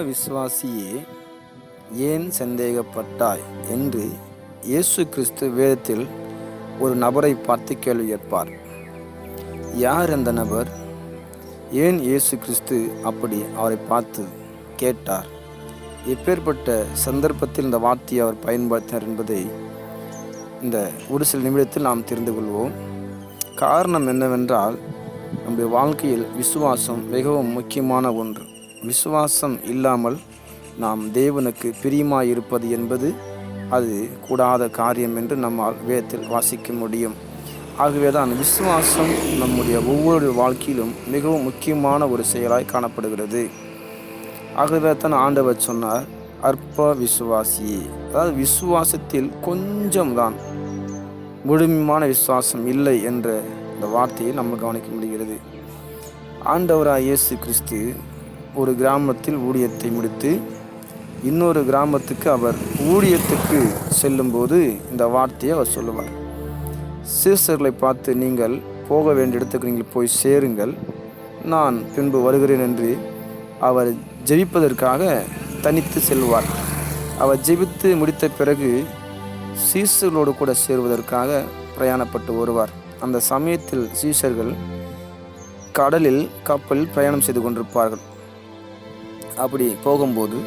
விசுவாசியே, ஏன் சந்தேகப்பட்டாய் என்று இயேசு கிறிஸ்து வேதத்தில் ஒரு நபரை பார்த்து கேள்வி கேட்பார். யார் அந்த நபர்? ஏன் இயேசு கிறிஸ்து அப்படி அவரை பார்த்து கேட்டார்? எப்பேற்பட்ட சந்தர்ப்பத்தில் இந்த வார்த்தையை அவர் பயன்படுத்தினார் என்பதை இந்த ஒரு சில நிமிடத்தில் நாம் தெரிந்து கொள்வோம். காரணம் என்னவென்றால், நம்முடைய வாழ்க்கையில் விசுவாசம் மிகவும் முக்கியமான ஒன்று. விசுவாசம் இல்லாமல் நாம் தேவனுக்கு பிரியமாய் இருப்பது என்பது அது கூடாத காரியம் என்று நம்மால் வேதத்தில் வாசிக்க முடியும். ஆகவே தான் விசுவாசம் நம்முடைய ஒவ்வொரு வாழ்க்கையிலும் மிகவும் முக்கியமான ஒரு செயலாய் காணப்படுகிறது. ஆகவே தான் ஆண்டவர் சொன்னார், அற்ப விசுவாசியே. அதாவது விசுவாசத்தில் கொஞ்சம் தான், முழுமையான விசுவாசம் இல்லை என்ற இந்த வார்த்தையை நம்ம கவனிக்க முடிகிறது. ஆண்டவராய் இயேசு கிறிஸ்து ஒரு கிராமத்தில் ஊழியத்தை முடித்து இன்னொரு கிராமத்துக்கு அவர் ஊழியத்துக்கு செல்லும்போது இந்த வார்த்தையை அவர் சொல்லுவார். சீசர்களை பார்த்து, நீங்கள் போக வேண்டிய இடத்துக்கு நீங்கள் போய் சேருங்கள், நான் பின்பு வருகிறேன் என்று அவர் ஜெபிப்பதற்காக தனித்து செல்வார். அவர் ஜெபித்து முடித்த பிறகு சீசர்களோடு கூட சேருவதற்காக பிரயாணப்பட்டு வருவார். அந்த சமயத்தில் சீசர்கள் கடலில் கப்பலில் பிரயாணம் செய்து கொண்டிருப்பார்கள். அப்படி போகும்போது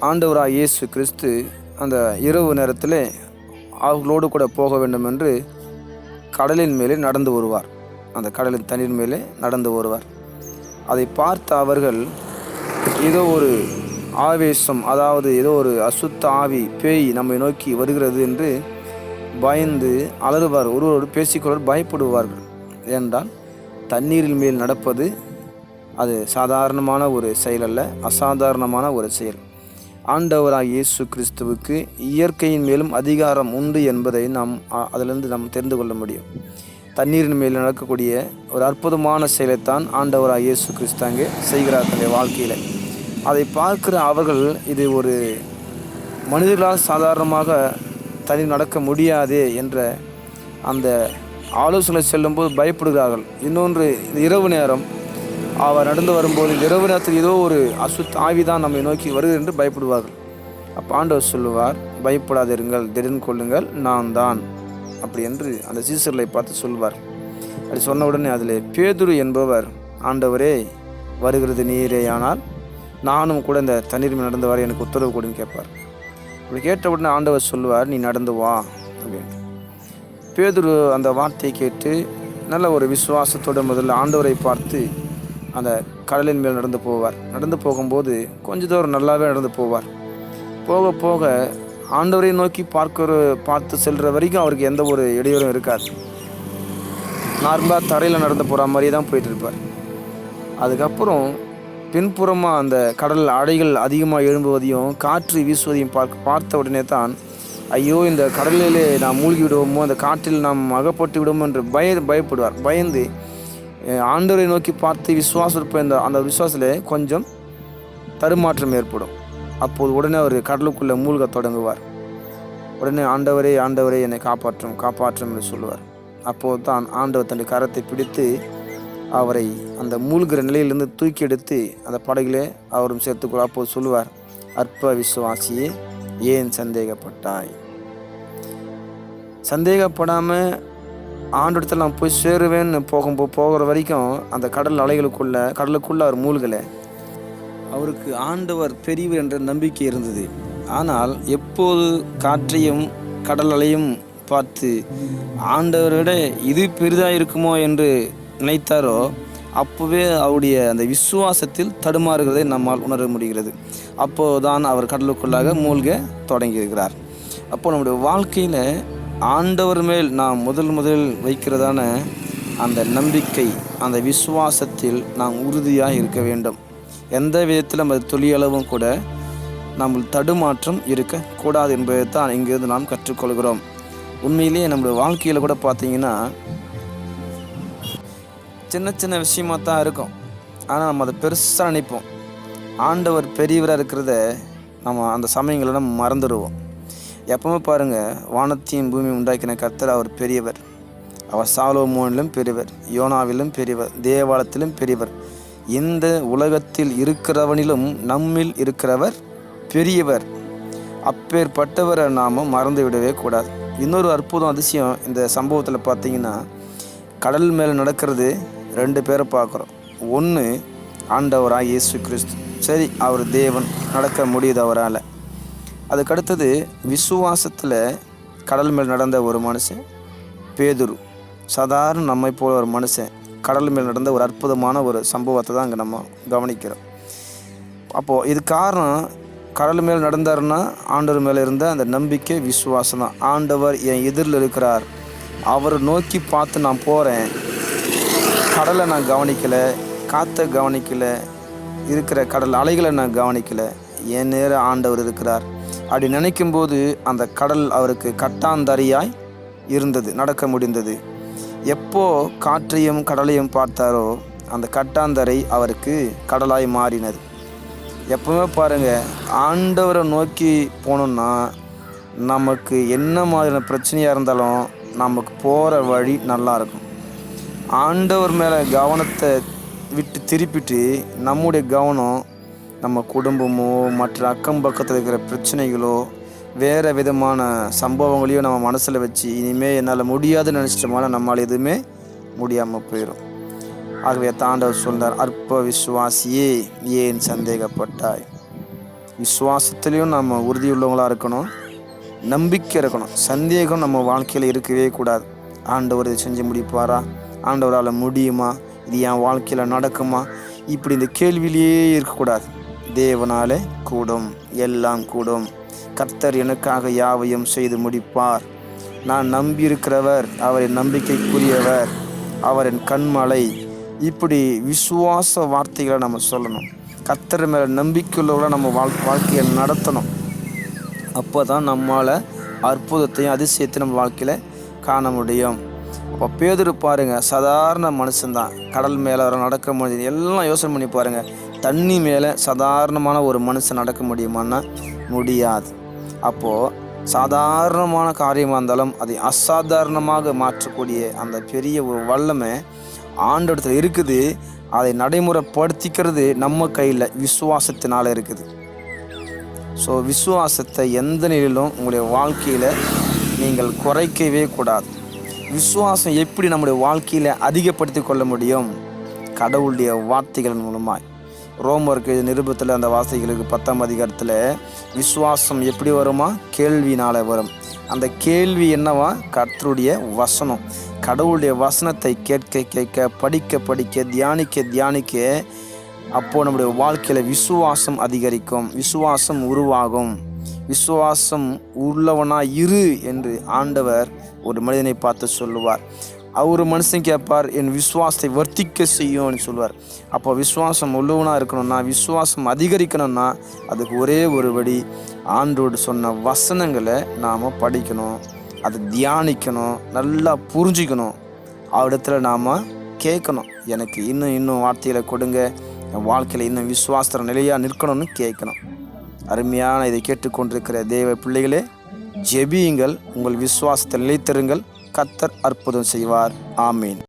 ஆண்டவராய் இயேசு கிறிஸ்து அந்த இரவு நேரத்தில் அவர்களோடு கூட போக வேண்டும் என்று கடலின் மேலே நடந்து வருவார். அந்த கடலின் தண்ணீர் மேலே நடந்து வருவார். அதை பார்த்த அவர்கள் ஏதோ ஒரு ஆவேசம், அதாவது ஏதோ ஒரு அசுத்த ஆவி, பேய் நம்மை நோக்கி வருகிறது என்று பயந்து அலறுவார். ஒருவரோடு பேசிக்கொள்ள பயப்படுவார்கள். ஏனென்றால் தண்ணீரின் மேல் நடப்பது அது சாதாரணமான ஒரு செயல் அல்ல, அசாதாரணமான ஒரு செயல். ஆண்டவராய் இயேசு கிறிஸ்துவுக்கு இயற்கையின் மேலும் அதிகாரம் உண்டு என்பதை அதிலிருந்து நாம் தெரிந்து கொள்ள முடியும். தண்ணீரின் மேல் நடக்கக்கூடிய ஒரு அற்புதமான செயலைத்தான் ஆண்டவராய் இயேசு கிறிஸ்து அங்கே செய்கிறார் தன்னுடைய வாழ்க்கையில். அதை பார்க்கிற அவர்கள், இது ஒரு மனிதர்களால் சாதாரணமாக தண்ணீர் நடக்க முடியாதே என்ற அந்த ஆலோசனை செல்லும்போது பயப்படுகிறார்கள். இன்னொன்று, இரவு நேரம் அவர் நடந்து வரும்போது இரவு நேரத்தில் ஏதோ ஒரு ஆவிதான் நம்மை நோக்கி வருகிறது என்று பயப்படுவார்கள். அப்போ ஆண்டவர் சொல்லுவார், பயப்படாதிருங்கள், திடன் கொள்ளுங்கள், நான் தான் அப்படி என்று அந்த சீசர்களை பார்த்து சொல்வார். அப்படி சொன்ன உடனே அதில் பேதுரு என்பவர், ஆண்டவரே, வருகிறது நீரே, ஆனால் நானும் கூட இந்த தண்ணீர் நடந்து வர எனக்கு உத்தரவு கொடுன்னு கேட்பார். அப்படி கேட்ட உடனே ஆண்டவர் சொல்லுவார், நீ நடந்து வா அப்படின்னு. பேதுரு அந்த வார்த்தையை கேட்டு நல்ல ஒரு விசுவாசத்தோடு முதல்ல ஆண்டவரை பார்த்து அந்த கடலின் மேல் நடந்து போவார். நடந்து போகும்போது தூரம் நல்லாவே நடந்து போவார். போக போக ஆண்டவரை நோக்கி பார்த்து செல்கிற வரைக்கும் அவருக்கு எந்த ஒரு இடையூறும் இருக்காது. நார்மலாக தரையில் நடந்து போகிற மாதிரியே தான் போயிட்டு இருப்பார். அதுக்கப்புறம் பின்புறமாக அந்த கடல் அலைகள் அதிகமாக எழும்புவதையும் காற்று வீசுவதையும் பார்த்த உடனே தான், ஐயோ, இந்த கடலிலே நாம் மூழ்கி விடுவோமோ, அந்த காற்றில் நாம் அகப்பட்டு விடுவோமோ என்று பயப்படுவார். பயந்து ஆண்டவரை நோக்கி பார்த்து விசுவாசம் இருப்ப அந்த விசுவாசத்தில் கொஞ்சம் தடுமாற்றம் ஏற்படும். அப்போது உடனே அவர் கடலுக்குள்ளே மூழ்க தொடங்குவார். உடனே ஆண்டவரே, ஆண்டவரே, என்னை காப்பாற்றும் என்று சொல்லுவார். அப்போது தான் ஆண்டவர் தன்னுடைய கரத்தை பிடித்து அவரை அந்த மூழ்கிற நிலையிலிருந்து தூக்கி எடுத்து அந்த படகிலே அவரும் சேர்த்துக்கொள்ள. அப்போது சொல்லுவார், அற்ப விசுவாசியே, ஏன் சந்தேகப்பட்டாய்? சந்தேகப்படாமல் ஆண்டவரிடத்தில் நான் போய் சேருவேன்னு போகிற வரைக்கும் அந்த கடலுக்குள்ள அவர் மூழ்கலை. அவருக்கு ஆண்டவர் பெரியவர் என்ற நம்பிக்கை இருந்தது. ஆனால் எப்போது காற்றையும் கடல் அலையும் பார்த்து ஆண்டவரிட இது பெரிதாக இருக்குமோ என்று நினைத்தாரோ, அப்போவே அவருடைய அந்த விசுவாசத்தில் தடுமாறுகிறதை நம்மால் உணர முடிகிறது. அப்போதுதான் அவர் கடலுக்குள்ளாக மூழ்க தொடங்கியிருக்கிறார். அப்போ நம்முடைய வாழ்க்கையில் ஆண்டவர் மேல் நாம் முதல் வைக்கிறதான அந்த நம்பிக்கை, அந்த விசுவாசத்தில் நாம் உறுதியாக இருக்க வேண்டும். எந்த விதத்தில் நம்ம துளியளவும் கூட நம்ம தடுமாற்றம் இருக்கக்கூடாது என்பதை தான் இங்கிருந்து நாம் கற்றுக்கொள்கிறோம். உண்மையிலேயே நம்முடைய வாழ்க்கையில் கூட பார்த்திங்கன்னா சின்ன விஷயமாக தான் இருக்கும். ஆனால் நம்ம அதை பெருசாக நினைப்போம். ஆண்டவர் பெரியவராக இருக்கிறத நம்ம அந்த சமயங்களில் நம்ம மறந்துடுவோம். எப்பவுமே பாருங்கள், வானத்தையும் பூமியும் உண்டாக்கின கர்த்தர் அவர் பெரியவர். அவர் சாலோமோனிலும் பெரியவர், யோனாவிலும் பெரியவர், தேவாலயத்திலும் பெரியவர், இந்த உலகத்தில் இருக்கிறவனிலும் நம்மில் இருக்கிறவர் பெரியவர். அப்பேற்பட்டவரை நாம் மறந்து விடவே கூடாது. இன்னொரு அற்புதம் அதிசயம் இந்த சம்பவத்தில் பார்த்தீங்கன்னா, கடல் மேலே நடக்கிறது 2 பேரை பார்க்குறோம். ஒன்று ஆண்டவராக இயேசு கிறிஸ்து. சரி, அவர் தேவன், நடக்க முடியுது அவரால். அதுக்கடுத்தது விசுவாசத்தில் கடல் மேல் நடந்த ஒரு மனுஷன் பேதுரு. சாதாரண நம்மை போல ஒரு மனுஷன் கடல் மேல் நடந்த ஒரு அற்புதமான ஒரு சம்பவத்தை தான் அங்கே நம்ம கவனிக்கிறோம். அப்போது இது காரணம், கடல் மேல் நடந்தாருன்னா ஆண்டவர் மேலே இருந்த அந்த நம்பிக்கை, விசுவாசம் தான். ஆண்டவர் என் எதிரில் இருக்கிறார், அவரை நோக்கி பார்த்து நான் போகிறேன். கடலை நான் கவனிக்கலை, காற்றை கவனிக்கலை, இருக்கிற கடல் அலைகளை நான் கவனிக்கலை, என் நேரம் ஆண்டவர் இருக்கிறார் அப்படி நினைக்கும்போது அந்த கடல் அவருக்கு கட்டாந்தரையாய் இருந்தது, நடக்க முடிந்தது. எப்போ காற்றையும் கடலையும் பார்த்தாரோ அந்த கட்டாந்தரை அவருக்கு கடலாய் மாறினது. எப்பவுமே பாருங்கள், ஆண்டவரை நோக்கி போனோம்னா நமக்கு என்ன மாதிரியான பிரச்சனையாக இருந்தாலும் நமக்கு போகிற வழி நல்லாயிருக்கும். ஆண்டவர் மேலே கவனத்தை விட்டு திருப்பிட்டு நம்முடைய கவனம் நம்ம குடும்பமோ மற்ற அக்கம் பக்கத்தில் இருக்கிற பிரச்சனைகளோ வேறு விதமான சம்பவங்களையும் நம்ம மனசில் வச்சு இனிமேல் என்னால் முடியாதுன்னு நினச்சிட்டோம்னா நம்மளால் எதுவுமே முடியாமல் போயிடும். ஆகவே ஆண்டவர் சொல்றார், அற்ப விசுவாசியே ஏன் சந்தேகப்பட்டாய். விசுவாசத்துலேயும் நம்ம உறுதியுள்ளவங்களாக இருக்கணும், நம்பிக்கை இருக்கணும். சந்தேகம் நம்ம வாழ்க்கையில் இருக்கவே கூடாது. ஆண்டவர் இதை செஞ்சு முடிப்பாரா, ஆண்டவரால் முடியுமா, இது என் வாழ்க்கையில் நடக்குமா, இப்படி இந்த கேள்வியிலேயே இருக்கக்கூடாது. தேவனாலே கூடும், எல்லாம் கூடும். கர்த்தர் எனக்காக யாவையும் செய்து முடிப்பார். நான் நம்பியிருக்கிறவர், அவரின் நம்பிக்கைக்குரியவர், அவரின் கண்மலை. இப்படி விசுவாச வார்த்தைகளை நம்ம சொல்லணும். கர்த்தர் மேலே நம்பிக்கையுள்ளவர்களாக நம்ம வாழ்க்கையை நடத்தணும். அப்போ தான் நம்மளால் அற்புதத்தையும் அதிசயத்தையும் நம்ம வாழ்க்கையில் காண முடியும். அப்போ பேதுரு பாருங்கள், சாதாரண மனுஷன்தான், கடல் மேலே அவர் நடக்க முடியுது. எல்லாம் யோசனை பண்ணி பாருங்கள், தண்ணி மேலே சாதாரணமான ஒரு மனுஷன் நடக்க முடியுமான்னா முடியாது. அப்போது சாதாரணமான காரியமாக இருந்தாலும் அதை அசாதாரணமாக மாற்றக்கூடிய அந்த பெரிய ஒரு வல்லமை ஆண்டவரிடத்தில் இருக்குது. அதை நடைமுறைப்படுத்திக்கிறது நம்ம கையில் விசுவாசத்தினால் இருக்குது. ஸோ விசுவாசத்தை எந்த நிலையிலும் உங்களுடைய வாழ்க்கையில் நீங்கள் குறைக்கவே கூடாது. விசுவாசம் எப்படி நம்முடைய வாழ்க்கையில் அதிகப்படுத்தி கொள்ள முடியும்? கடவுளுடைய வார்த்தைகள் மூலமாய். ரோமருக்கு நிருபத்தில் அந்த வார்த்தைகளுக்கு 10ஆம் அதிகாரத்தில் விசுவாசம் எப்படி வருமா? கேள்வினால் வரும். அந்த கேள்வி என்னவா? கர்த்தருடைய வசனம். கடவுளுடைய வசனத்தை கேட்க கேட்க, படிக்க படிக்க, தியானிக்க தியானிக்க, அப்போது நம்முடைய வாழ்க்கையில் விசுவாசம் அதிகரிக்கும், விசுவாசம் உருவாகும். விசுவாசம் உள்ளவனாக இரு என்று ஆண்டவர் ஒரு மனிதனை பார்த்து சொல்லுவார். அவர் மனுஷன் கேட்பார், என் விசுவாசத்தை வர்த்திக்க செய்யும்னு சொல்லுவார். அப்போ விசுவாசம் உள்ளவனாக இருக்கணும்னா, விசுவாசம் அதிகரிக்கணும்னா அதுக்கு ஒரே ஒரு வழி, ஆண்டோடு சொன்ன வசனங்களை நாம் படிக்கணும், அதை தியானிக்கணும், நல்லா புரிஞ்சிக்கணும், அவரிடத்துல நாம் கேட்கணும். எனக்கு இன்னும் வார்த்தைகளை கொடுங்க, என் வாழ்க்கையில் இன்னும் விசுவாச நிலையாக நிற்கணும்னு கேட்கணும். அருமையான இதை கேட்டுக்கொண்டிருக்கிற தேவ பிள்ளைகளே, ஜெபியுங்கள், உங்கள் விசுவாசத்தை நிலைத்திருங்கள். கர்த்தர் அற்புதம் செய்வார். ஆமீன்.